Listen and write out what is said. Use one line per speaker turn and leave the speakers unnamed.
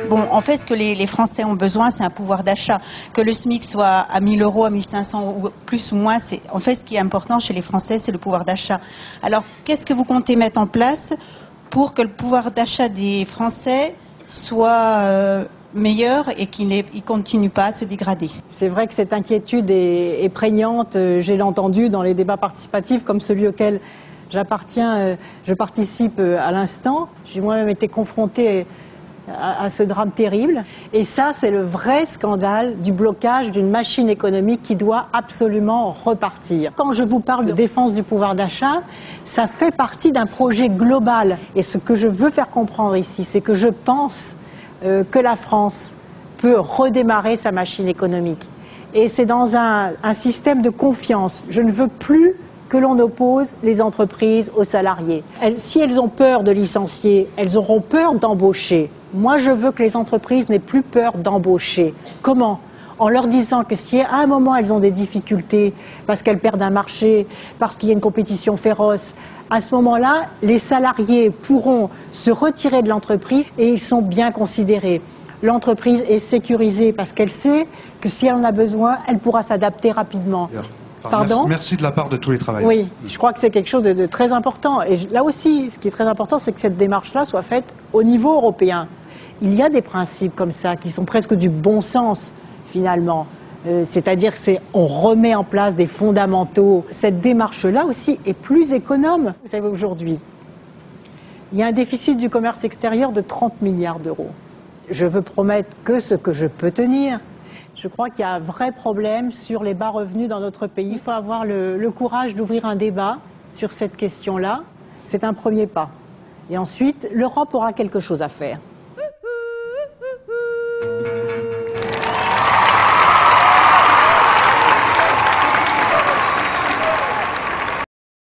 Bon, en fait, ce que les Français ont besoin, c'est un pouvoir d'achat. Que le SMIC soit à 1 000 euros, à 1 500 ou plus ou moins, en fait, ce qui est important chez les Français, c'est le pouvoir d'achat. Alors, qu'est-ce que vous comptez mettre en place pour que le pouvoir d'achat des Français soit meilleur et qu'il ne continue pas à se dégrader?
C'est vrai que cette inquiétude est prégnante. Je l'ai entendue dans les débats participatifs comme celui auquel je participe à l'instant. J'ai moi-même été confrontée à ce drame terrible. Et ça, c'est le vrai scandale du blocage d'une machine économique qui doit absolument repartir. Quand je vous parle de défense du pouvoir d'achat, ça fait partie d'un projet global. Et ce que je veux faire comprendre ici, c'est que je pense que la France peut redémarrer sa machine économique. Et c'est dans un système de confiance. Je ne veux plus que l'on oppose les entreprises aux salariés. Si elles ont peur de licencier, elles auront peur d'embaucher. Moi, je veux que les entreprises n'aient plus peur d'embaucher. Comment? En leur disant que si à un moment elles ont des difficultés, parce qu'elles perdent un marché, parce qu'il y a une compétition féroce, à ce moment-là, les salariés pourront se retirer de l'entreprise et ils sont bien considérés. L'entreprise est sécurisée parce qu'elle sait que si elle en a besoin, elle pourra s'adapter rapidement.
Pardon ? Merci de la part de tous les travailleurs.
Oui, je crois que c'est quelque chose de très important. Et là aussi, ce qui est très important, c'est que cette démarche-là soit faite au niveau européen. Il y a des principes comme ça qui sont presque du bon sens, finalement. C'est-à-dire qu'on remet en place des fondamentaux. Cette démarche-là aussi est plus économe. Vous savez, aujourd'hui, il y a un déficit du commerce extérieur de 30 milliards d'euros. Je veux promettre que ce que je peux tenir. Je crois qu'il y a un vrai problème sur les bas revenus dans notre pays. Il faut avoir le courage d'ouvrir un débat sur cette question-là. C'est un premier pas. Et ensuite, l'Europe aura quelque chose à faire.